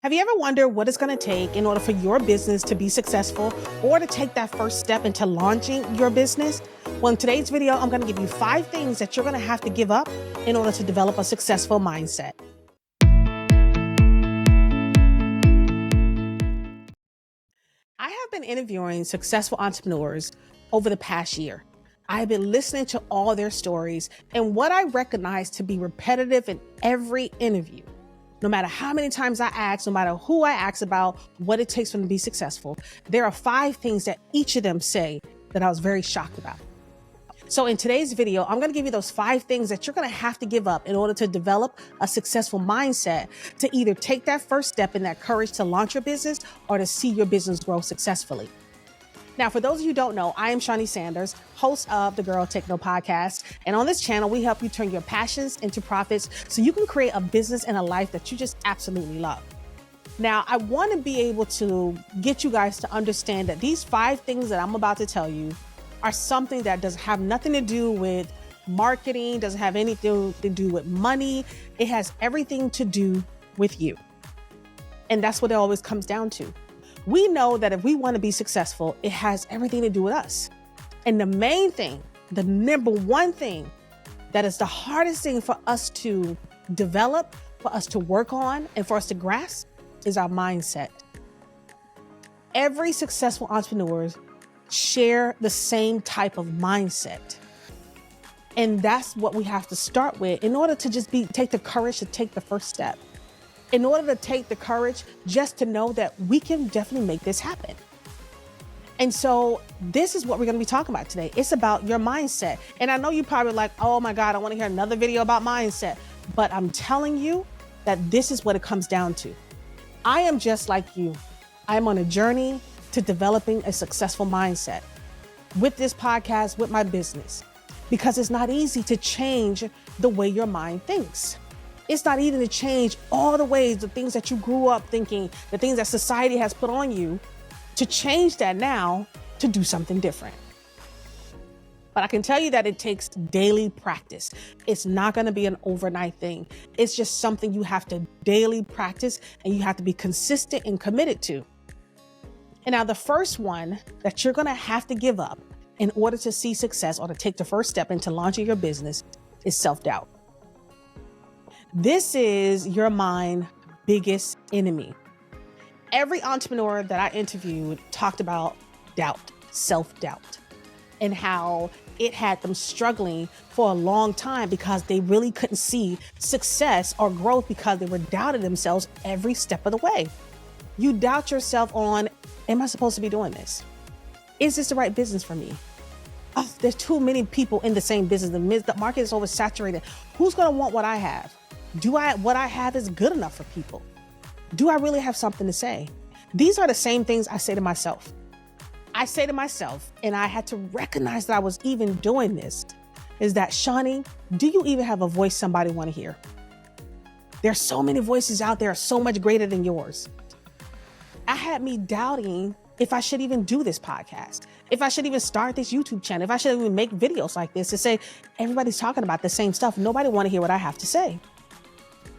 Have you ever wondered what it's going to take in order for your business to be successful or to take that first step into launching your business? Well, in today's video, I'm going to give you 5 things that you're going to have to give up in order to develop a successful mindset. I have been interviewing successful entrepreneurs over the past year. I have been listening to all their stories, and what I recognize to be repetitive in every interview, no matter how many times I ask, no matter who I ask about what it takes for them to be successful, there are 5 things that each of them say that I was very shocked about. So in today's video, I'm going to give you those 5 things that you're going to have to give up in order to develop a successful mindset to either take that first step in that courage to launch your business or to see your business grow successfully. Now, for those of you who don't know, I am Shaunie Sanders, host of the Girl Take No podcast. And on this channel, we help you turn your passions into profits so you can create a business and a life that you just absolutely love. Now, I want to be able to get you guys to understand that these 5 things that I'm about to tell you are something that does have nothing to do with marketing, doesn't have anything to do with money. It has everything to do with you. And that's what it always comes down to. We know that if we want to be successful, it has everything to do with us. And the main thing, the number one thing that is the hardest thing for us to develop, for us to work on, and for us to grasp is our mindset. Every successful entrepreneur share the same type of mindset. And that's what we have to start with in order to just take the courage to take the first step. In order to take the courage just to know that we can definitely make this happen. And so this is what we're going to be talking about today. It's about your mindset. And I know you're probably like, oh my God, I want to hear another video about mindset. But I'm telling you that this is what it comes down to. I am just like you. I'm on a journey to developing a successful mindset with this podcast, with my business, because it's not easy to change the way your mind thinks. It's not easy to change all the ways, the things that you grew up thinking, the things that society has put on you, to change that now to do something different. But I can tell you that it takes daily practice. It's not going to be an overnight thing. It's just something you have to daily practice and you have to be consistent and committed to. And now the first one that you're going to have to give up in order to see success or to take the first step into launching your business is self-doubt. This is your mind's biggest enemy. Every entrepreneur that I interviewed talked about doubt, self-doubt, and how it had them struggling for a long time because they really couldn't see success or growth because they were doubting themselves every step of the way. You doubt yourself on, am I supposed to be doing this? Is this the right business for me? Oh, there's too many people in the same business. The market is oversaturated. Who's going to want what I have? What I have is good enough for people? Do I really have something to say? These are the same things I say to myself. I say to myself, and I had to recognize that I was even doing this, is that, Shaunie, do you even have a voice somebody want to hear? There's so many voices out there, so much greater than yours. I had me doubting if I should even do this podcast, if I should even start this YouTube channel, if I should even make videos like this to say, everybody's talking about the same stuff. Nobody want to hear what I have to say.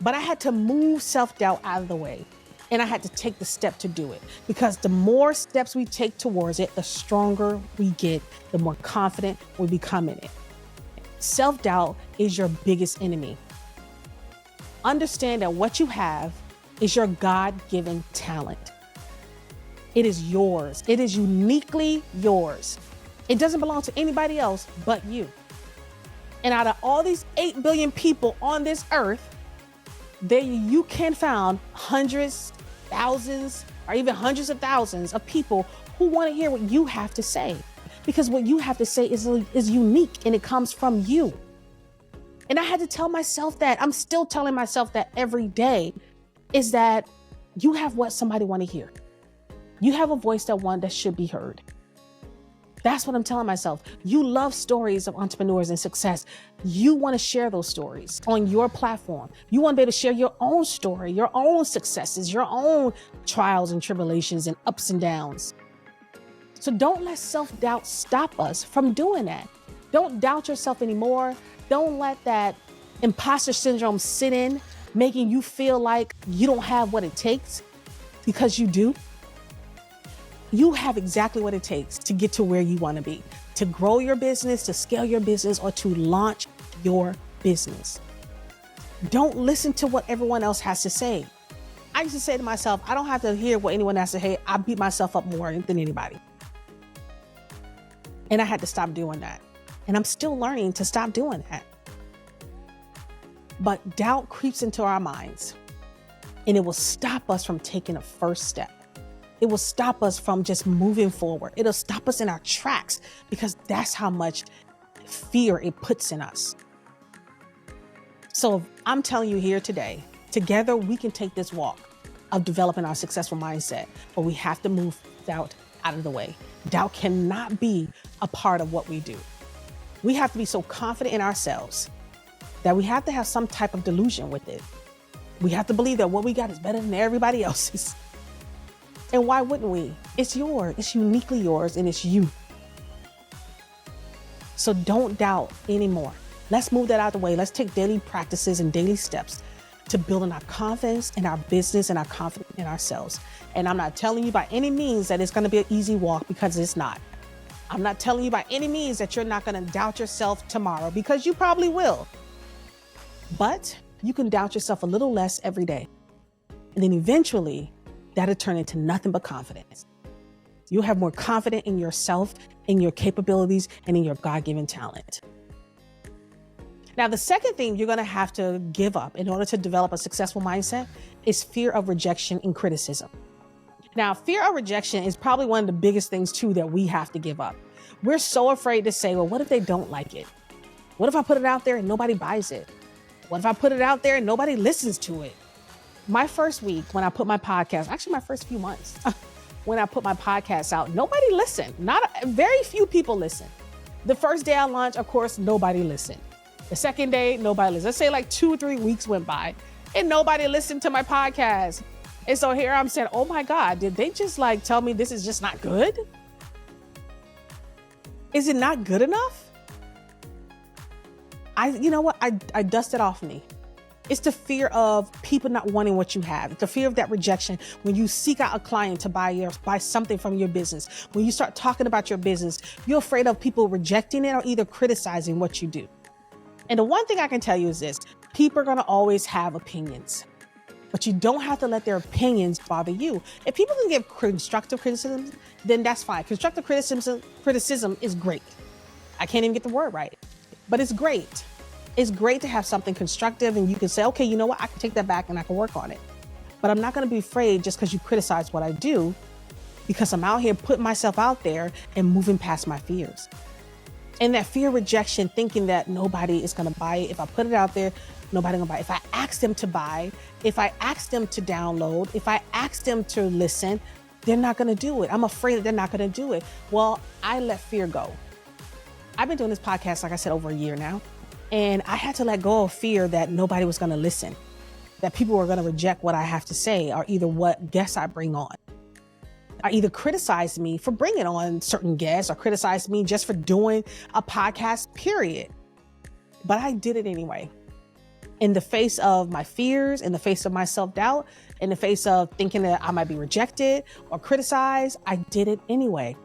But I had to move self-doubt out of the way, and I had to take the step to do it, because the more steps we take towards it, the stronger we get, the more confident we become in it. Self-doubt is your biggest enemy. Understand that what you have is your God-given talent. It is yours. It is uniquely yours. It doesn't belong to anybody else but you. And out of all these 8 billion people on this earth, there you can find hundreds, thousands, or even hundreds of thousands of people who want to hear what you have to say, because what you have to say is unique and it comes from you. And I had to tell myself that. I'm still telling myself that every day, is that you have what somebody want to hear. You have a voice that should be heard. That's what I'm telling myself. You love stories of entrepreneurs and success. You want to share those stories on your platform. You want to be able to share your own story, your own successes, your own trials and tribulations and ups and downs. So don't let self-doubt stop us from doing that. Don't doubt yourself anymore. Don't let that imposter syndrome sit in, making you feel like you don't have what it takes. because you do. You have exactly what it takes to get to where you want to be, to grow your business, to scale your business, or to launch your business. Don't listen to what everyone else has to say. I used to say to myself, I don't have to hear what anyone has to say. I beat myself up more than anybody. And I had to stop doing that. And I'm still learning to stop doing that. But doubt creeps into our minds, and it will stop us from taking a first step. It will stop us from just moving forward. It'll stop us in our tracks because that's how much fear it puts in us. So I'm telling you here today, together we can take this walk of developing our successful mindset, but we have to move doubt out of the way. Doubt cannot be a part of what we do. We have to be so confident in ourselves that we have to have some type of delusion with it. We have to believe that what we got is better than everybody else's. And why wouldn't we? It's yours. It's uniquely yours, and it's you. So don't doubt anymore. Let's move that out of the way. Let's take daily practices and daily steps to building our confidence in our business and our confidence in ourselves. And I'm not telling you by any means that it's going to be an easy walk, because it's not. I'm not telling you by any means that you're not going to doubt yourself tomorrow, because you probably will. But you can doubt yourself a little less every day. And then eventually that'll turn into nothing but confidence. You'll have more confidence in yourself, in your capabilities, and in your God-given talent. Now, the second thing you're going to have to give up in order to develop a successful mindset is fear of rejection and criticism. Now, fear of rejection is probably one of the biggest things too that we have to give up. We're so afraid to say, well, what if they don't like it? What if I put it out there and nobody buys it? What if I put it out there and nobody listens to it? My first week when I put my podcast, actually my first few months, when I put my podcast out, nobody listened. Very few people listened. The first day I launched, of course, nobody listened. The second day, nobody listened. Let's say like 2 or 3 weeks went by and nobody listened to my podcast. And so here I'm saying, oh my God, did they just like tell me this is just not good? Is it not good enough? You know what? I dusted off me. It's the fear of people not wanting what you have. It's the fear of that rejection. When you seek out a client to buy something from your business, when you start talking about your business, you're afraid of people rejecting it or either criticizing what you do. And the one thing I can tell you is this: people are going to always have opinions, but you don't have to let their opinions bother you. If people can give constructive criticism, then that's fine. Constructive criticism is great. I can't even get the word right, but it's great. It's great to have something constructive and you can say, okay, you know what? I can take that back and I can work on it. But I'm not going to be afraid just because you criticize what I do, because I'm out here putting myself out there and moving past my fears. And that fear of rejection, thinking that nobody is going to buy it. If I put it out there, nobody going to buy it. If I ask them to buy, if I ask them to download, if I ask them to listen, they're not going to do it. I'm afraid that they're not going to do it. Well, I let fear go. I've been doing this podcast, like I said, over a year now. And I had to let go of fear that nobody was going to listen, that people were going to reject what I have to say, or either what guests I bring on. Or either criticize me for bringing on certain guests, or criticize me just for doing a podcast, period. But I did it anyway. In the face of my fears, in the face of my self-doubt, in the face of thinking that I might be rejected or criticized, I did it anyway.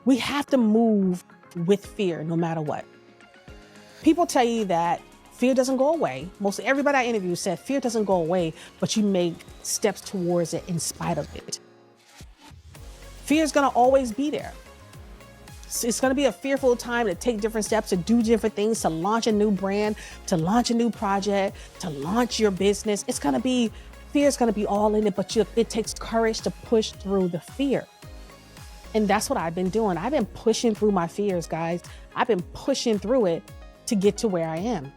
We have to move with fear no matter what. People tell you that fear doesn't go away. Mostly everybody I interview said fear doesn't go away, but you make steps towards it in spite of it. Fear is going to always be there. It's going to be a fearful time to take different steps, to do different things, to launch a new brand, to launch a new project, to launch your business. Fear is going to be all in it, but it takes courage to push through the fear. And that's what I've been doing. I've been pushing through my fears, guys. I've been pushing through it to get to where I am.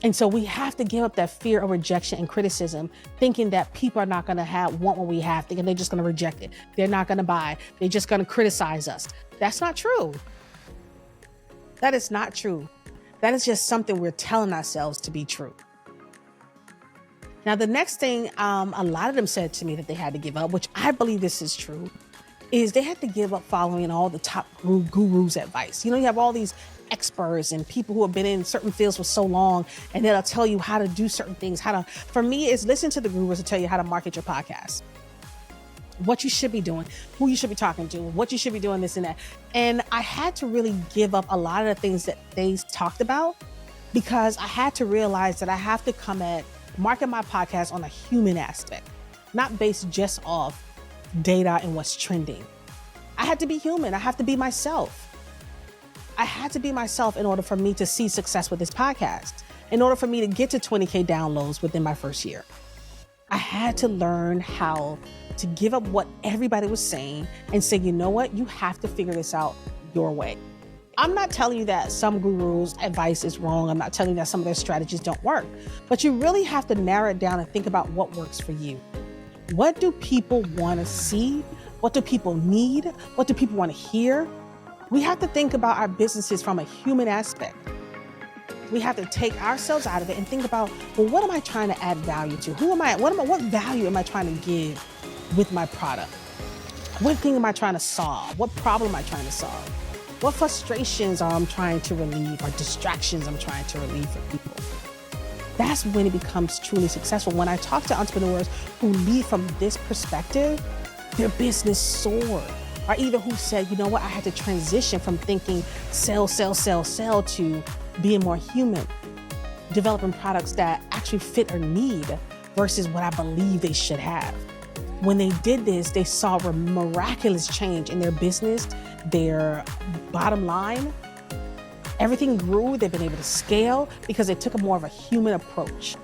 And so we have to give up that fear of rejection and criticism, thinking that people are not going to want what we have, thinking they're just going to reject it. They're not going to buy. They're just going to criticize us. That's not true. That is not true. That is just something we're telling ourselves to be true. Now, the next thing a lot of them said to me that they had to give up, which I believe this is true, is they had to give up following all the top gurus' advice. You know, you have all these experts and people who have been in certain fields for so long, and they'll tell you how to do certain things. For me, is listen to the gurus to tell you how to market your podcast, what you should be doing, who you should be talking to, what you should be doing, this and that. And I had to really give up a lot of the things that they talked about, because I had to realize that I have to come at market my podcast on a human aspect, not based just off data and what's trending. I had to be human. I have to be myself. I had to be myself in order for me to see success with this podcast, in order for me to get to 20K downloads within my first year. I had to learn how to give up what everybody was saying and say, you know what? You have to figure this out your way. I'm not telling you that some gurus' advice is wrong. I'm not telling you that some of their strategies don't work, but you really have to narrow it down and think about what works for you. What do people want to see? What do people need? What do people want to hear? We have to think about our businesses from a human aspect. We have to take ourselves out of it and think about, well, what am I trying to add value to? What value am I trying to give with my product? What thing am I trying to solve? What problem am I trying to solve? What frustrations am I trying to relieve, or distractions I'm trying to relieve for people? That's when it becomes truly successful. When I talk to entrepreneurs who lead from this perspective, their business soared. Or either who said, you know what, I had to transition from thinking sell to being more human, developing products that actually fit a need versus what I believe they should have. When they did this, they saw a miraculous change in their business, their bottom line. Everything grew. They've been able to scale because they took a more of a human approach.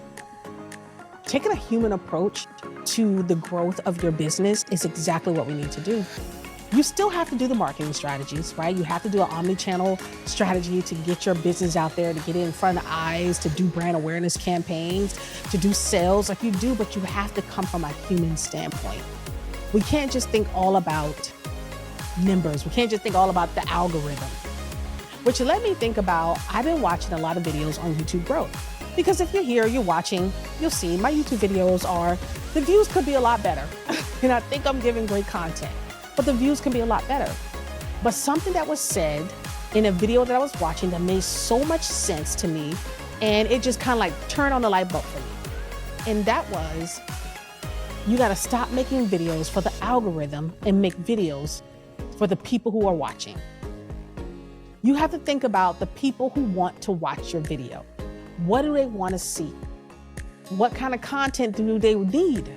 Taking a human approach to the growth of your business is exactly what we need to do. You still have to do the marketing strategies, right? You have to do an omni-channel strategy to get your business out there, to get it in front of eyes, to do brand awareness campaigns, to do sales like you do, but you have to come from a human standpoint. We can't just think all about numbers. We can't just think all about the algorithm. Which led me think about, I've been watching a lot of videos on YouTube growth. Because if you're here, you're watching, you'll see my YouTube videos the views could be a lot better. And I think I'm giving great content, but the views can be a lot better. But something that was said in a video that I was watching that made so much sense to me, and it just kind of like turned on the light bulb for me. And that was, you gotta stop making videos for the algorithm and make videos for the people who are watching. You have to think about the people who want to watch your video. What do they want to see? What kind of content do they need?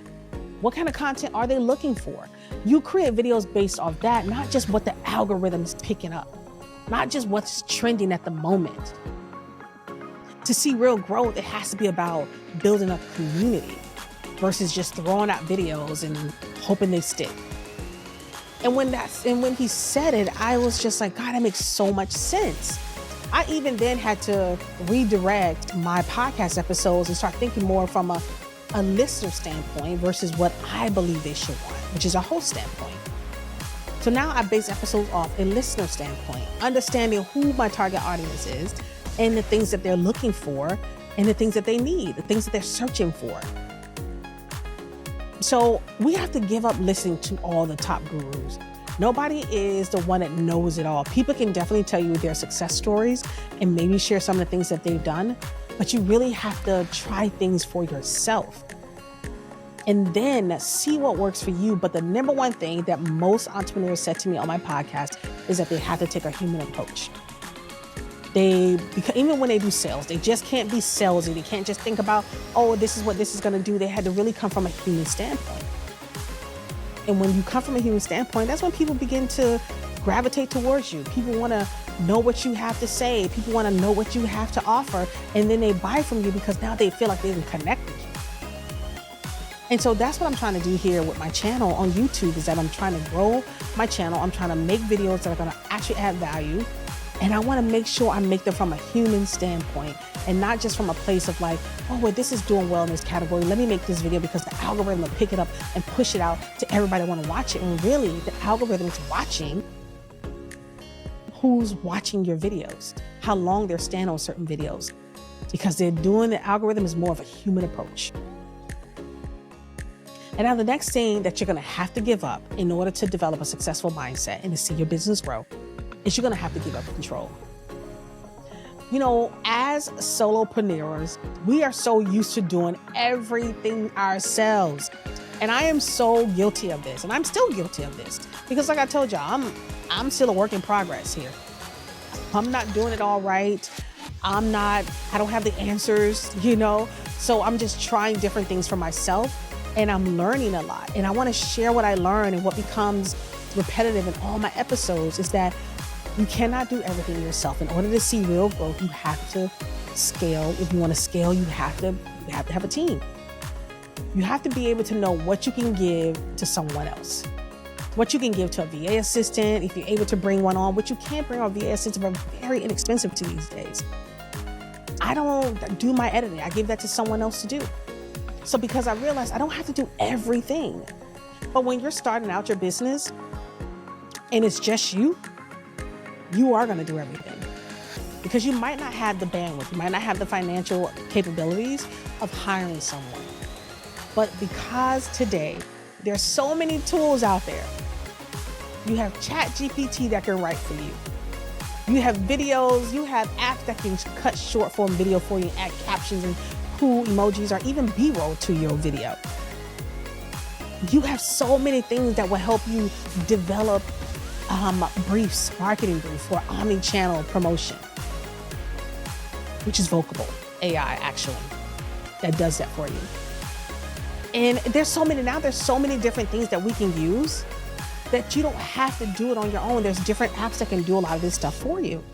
What kind of content are they looking for? You create videos based off that, not just what the algorithm is picking up, not just what's trending at the moment. To see real growth, it has to be about building a community versus just throwing out videos and hoping they stick. And when he said it, I was just like, God, that makes so much sense. I even then had to redirect my podcast episodes and start thinking more from a listener standpoint versus what I believe they should want, which is a host standpoint. So now I base episodes off a listener standpoint, understanding who my target audience is and the things that they're looking for and the things that they need, the things that they're searching for. So we have to give up listening to all the top gurus. Nobody is the one that knows it all. People can definitely tell you their success stories and maybe share some of the things that they've done, but you really have to try things for yourself and then see what works for you. But the number one thing that most entrepreneurs said to me on my podcast is that they have to take a human approach. Because even when they do sales, they just can't be salesy. They can't just think about, oh, this is what this is going to do. They had to really come from a human standpoint. And when you come from a human standpoint, that's when people begin to gravitate towards you. People want to know what you have to say. People want to know what you have to offer. And then they buy from you because now they feel like they can connect with you. And so that's what I'm trying to do here with my channel on YouTube, is that I'm trying to grow my channel. I'm trying to make videos that are going to actually add value. And I want to make sure I make them from a human standpoint and not just from a place of like, oh, well, this is doing well in this category. Let me make this video because the algorithm will pick it up and push it out to everybody that want to watch it. And really, the algorithm is watching who's watching your videos, how long they're staying on certain videos, because the algorithm is more of a human approach. And now the next thing that you're going to have to give up in order to develop a successful mindset and to see your business grow is you're going to have to give up control. You know, as solopreneurs, we are so used to doing everything ourselves. And I am so guilty of this. And I'm still guilty of this because like I told y'all, I'm still a work in progress here. I'm not doing it all right. I don't have the answers, so I'm just trying different things for myself and I'm learning a lot. And I want to share what I learned, and what becomes repetitive in all my episodes is that you cannot do everything yourself. In order to see real growth, you have to scale. If you want to scale, you have to have a team. You have to be able to know what you can give to someone else. What you can give to a VA assistant, if you're able to bring one on, which you can't bring on VA assistants, are very inexpensive to these days. I don't do my editing. I give that to someone else to do. So because I realized I don't have to do everything. But when you're starting out your business and it's just you are going to do everything. Because you might not have the bandwidth, you might not have the financial capabilities of hiring someone. But because today, there's so many tools out there. You have ChatGPT that can write for you. You have videos, you have apps that can cut short form video for you, add captions and cool emojis or even B-roll to your video. You have so many things that will help you develop briefs, marketing briefs for omni-channel promotion, which is Vocable AI actually, that does that for you. And there's so many different things that we can use that you don't have to do it on your own. There's different apps that can do a lot of this stuff for you.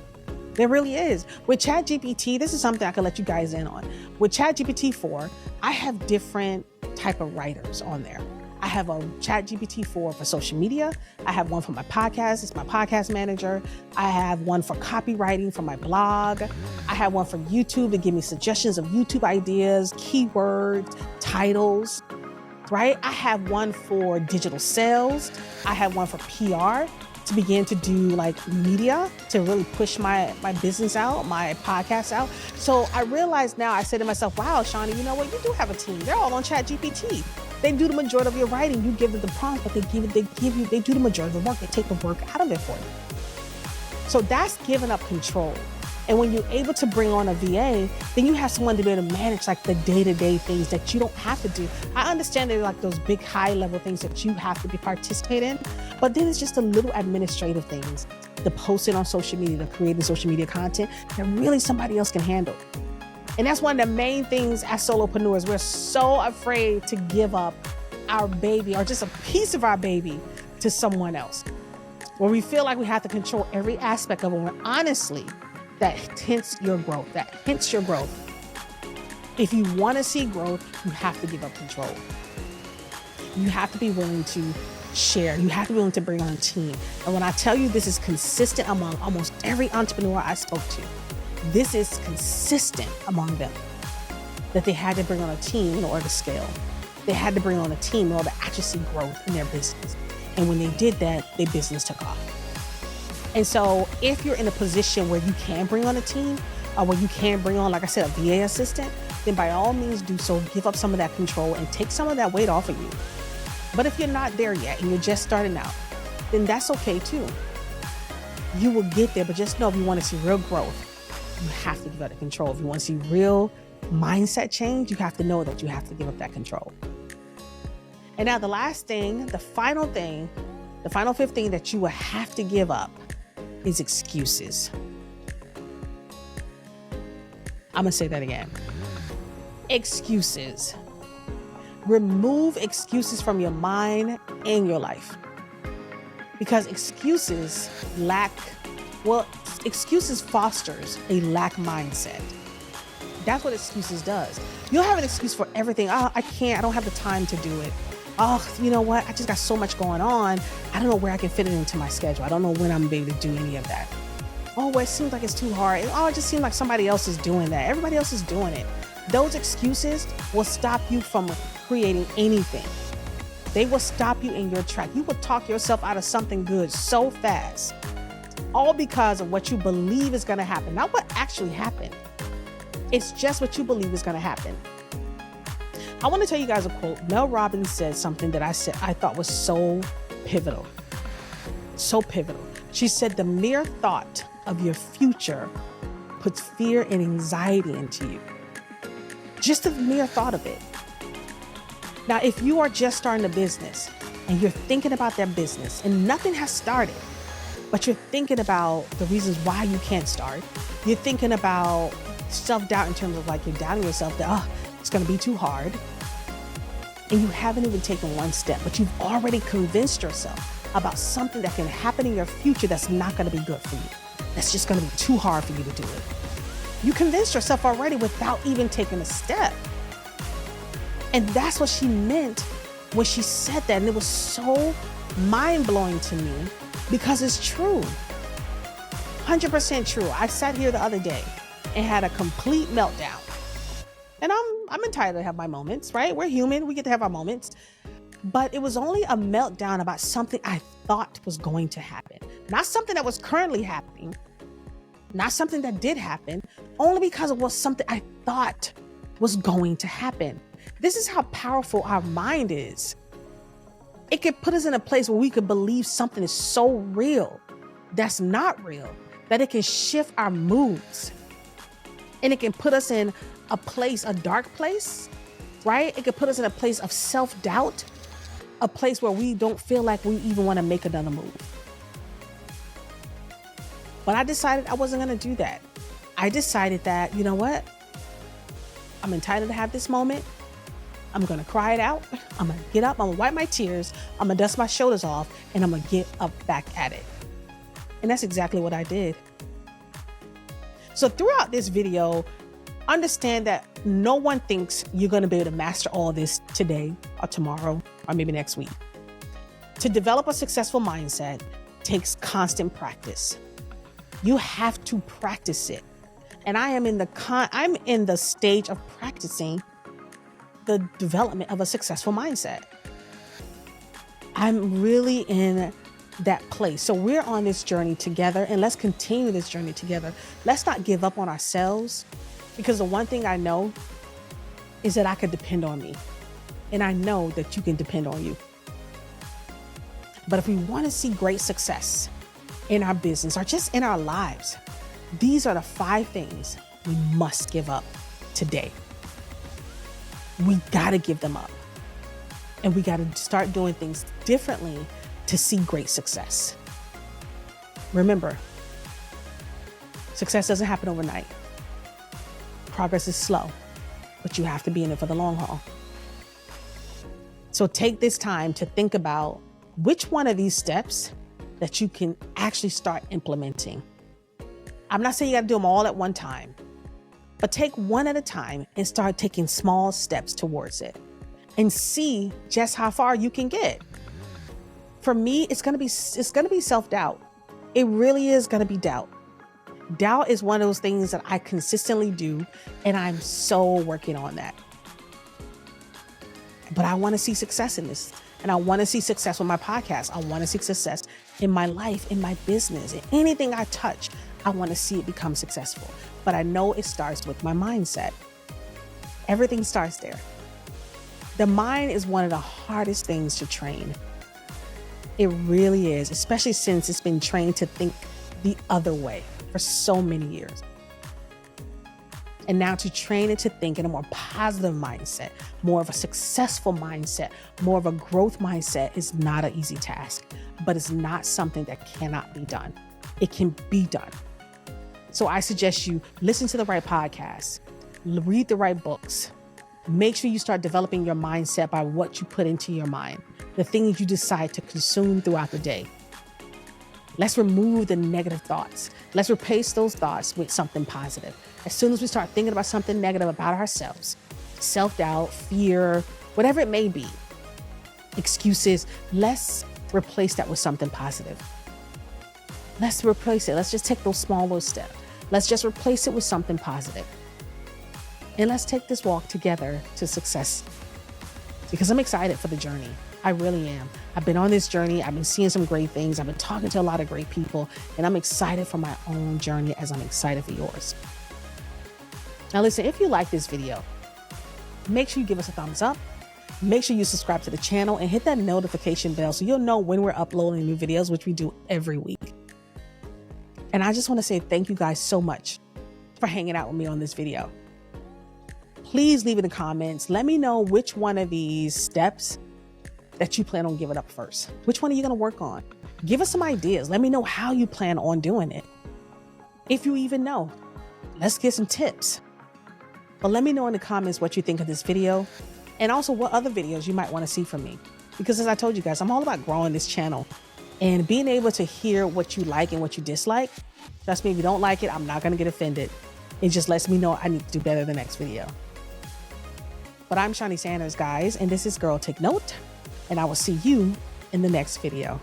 There really is. With ChatGPT, this is something I can let you guys in on. With ChatGPT 4, I have different type of writers on there. I have a ChatGPT 4 for social media. I have one for my podcast. It's my podcast manager. I have one for copywriting for my blog. I have one for YouTube to give me suggestions of YouTube ideas, keywords, titles, right? I have one for digital sales. I have one for PR to begin to do like media to really push my business out, my podcast out. So I realize now, I say to myself, wow, Shaunie, you know what? You do have a team. They're all on ChatGPT. They do the majority of your writing. You give them the prompts, but they do the majority of the work. They take the work out of it for you. So that's giving up control. And when you're able to bring on a VA, then you have someone to be able to manage like the day-to-day things that you don't have to do. I understand they're like those big high-level things that you have to participate in, but then it's just the little administrative things, the posting on social media, the creating social media content that really somebody else can handle. And that's one of the main things as solopreneurs. We're so afraid to give up our baby or just a piece of our baby to someone else. When we feel like we have to control every aspect of it, when honestly, that hints your growth. If you want to see growth, you have to give up control. You have to be willing to share. You have to be willing to bring on a team. And when I tell you this is consistent among almost every entrepreneur I spoke to, this is consistent among them, that they had to bring on a team in order to scale. They had to bring on a team in order to actually see growth in their business. And when they did that, their business took off. And so if you're in a position where you can bring on a team or where you can bring on, like I said, a VA assistant, then by all means do so. Give up some of that control and take some of that weight off of you. But if you're not there yet and you're just starting out, then that's okay too. You will get there, but just know if you want to see real growth, you have to give up the control. If you want to see real mindset change, you have to know that you have to give up that control. And now the last thing, the final fifth thing that you will have to give up is excuses. I'm gonna say that again. Excuses. Remove excuses from your mind and your life. Because excuses fosters a lack mindset. That's what excuses does. You'll have an excuse for everything. Oh, I don't have the time to do it. Oh, you know what? I just got so much going on. I don't know where I can fit it into my schedule. I don't know when I'm able to do any of that. Oh, well, it seems like it's too hard. Oh, it just seems like somebody else is doing that. Everybody else is doing it. Those excuses will stop you from creating anything. They will stop you in your track. You will talk yourself out of something good so fast. All because of what you believe is going to happen. Not what actually happened. It's just what you believe is going to happen. I want to tell you guys a quote. Mel Robbins said something that I thought was so pivotal. So pivotal. She said, the mere thought of your future puts fear and anxiety into you. Just the mere thought of it. Now, if you are just starting a business and you're thinking about that business and nothing has started, but you're thinking about the reasons why you can't start, you're thinking about self-doubt in terms of like you're doubting yourself that, it's going to be too hard. And you haven't even taken one step, but you've already convinced yourself about something that can happen in your future that's not going to be good for you. That's just going to be too hard for you to do it. You convinced yourself already without even taking a step. And that's what she meant when she said that. And it was so mind-blowing to me because it's true. 100% true. I sat here the other day and had a complete meltdown. And I'm entitled to have my moments, right? We're human. We get to have our moments. But it was only a meltdown about something I thought was going to happen. Not something that was currently happening. Not something that did happen. Only because it was something I thought was going to happen. This is how powerful our mind is. It could put us in a place where we could believe something is so real that's not real, that it can shift our moods. And it can put us in a place, a dark place, right? It could put us in a place of self-doubt, a place where we don't feel like we even want to make another move. But I decided I wasn't going to do that. I decided that, you know what? I'm entitled to have this moment. I'm going to cry it out. I'm going to get up. I'm going to wipe my tears. I'm going to dust my shoulders off and I'm going to get up back at it. And that's exactly what I did. So throughout this video, understand that no one thinks you're going to be able to master all this today or tomorrow or maybe next week. To develop a successful mindset takes constant practice. You have to practice it. And I'm in the stage of practicing the development of a successful mindset. I'm really in that place. So we're on this journey together and let's continue this journey together. Let's not give up on ourselves, because the one thing I know is that I can depend on me. And I know that you can depend on you. But if we want to see great success in our business or just in our lives, these are the 5 things we must give up today. We got to give them up. And we got to start doing things differently to see great success. Remember, success doesn't happen overnight. Progress is slow, but you have to be in it for the long haul. So take this time to think about which one of these steps that you can actually start implementing. I'm not saying you got to do them all at one time, but take one at a time and start taking small steps towards it and see just how far you can get. For me, it's going to be self-doubt. It really is going to be doubt. Doubt is one of those things that I consistently do, and I'm so working on that. But I want to see success in this, and I want to see success with my podcast. I want to see success in my life, in my business, in anything I touch. I want to see it become successful. But I know it starts with my mindset. Everything starts there. The mind is one of the hardest things to train. It really is, especially since it's been trained to think the other way for so many years. And now to train it to think in a more positive mindset, more of a successful mindset, more of a growth mindset is not an easy task, but it's not something that cannot be done. It can be done. So I suggest you listen to the right podcasts, read the right books. Make sure you start developing your mindset by what you put into your mind, the things you decide to consume throughout the day. Let's remove the negative thoughts. Let's replace those thoughts with something positive. As soon as we start thinking about something negative about ourselves, self-doubt, fear, whatever it may be, excuses, let's replace that with something positive. Let's replace it. Let's just take those small little steps. Let's just replace it with something positive. And let's take this walk together to success, because I'm excited for the journey. I really am. I've been on this journey. I've been seeing some great things. I've been talking to a lot of great people, and I'm excited for my own journey as I'm excited for yours. Now listen, if you like this video, make sure you give us a thumbs up. Make sure you subscribe to the channel and hit that notification bell so you'll know when we're uploading new videos, which we do every week. And I just want to say thank you guys so much for hanging out with me on this video. Please leave in the comments. Let me know which one of these steps that you plan on giving up first. Which one are you going to work on? Give us some ideas. Let me know how you plan on doing it. If you even know, let's get some tips. But let me know in the comments what you think of this video and also what other videos you might want to see from me. Because as I told you guys, I'm all about growing this channel and being able to hear what you like and what you dislike. Trust me, if you don't like it, I'm not going to get offended. It just lets me know I need to do better the next video. But I'm Shaunie Sanders, guys, and this is Girl Take Note, and I will see you in the next video.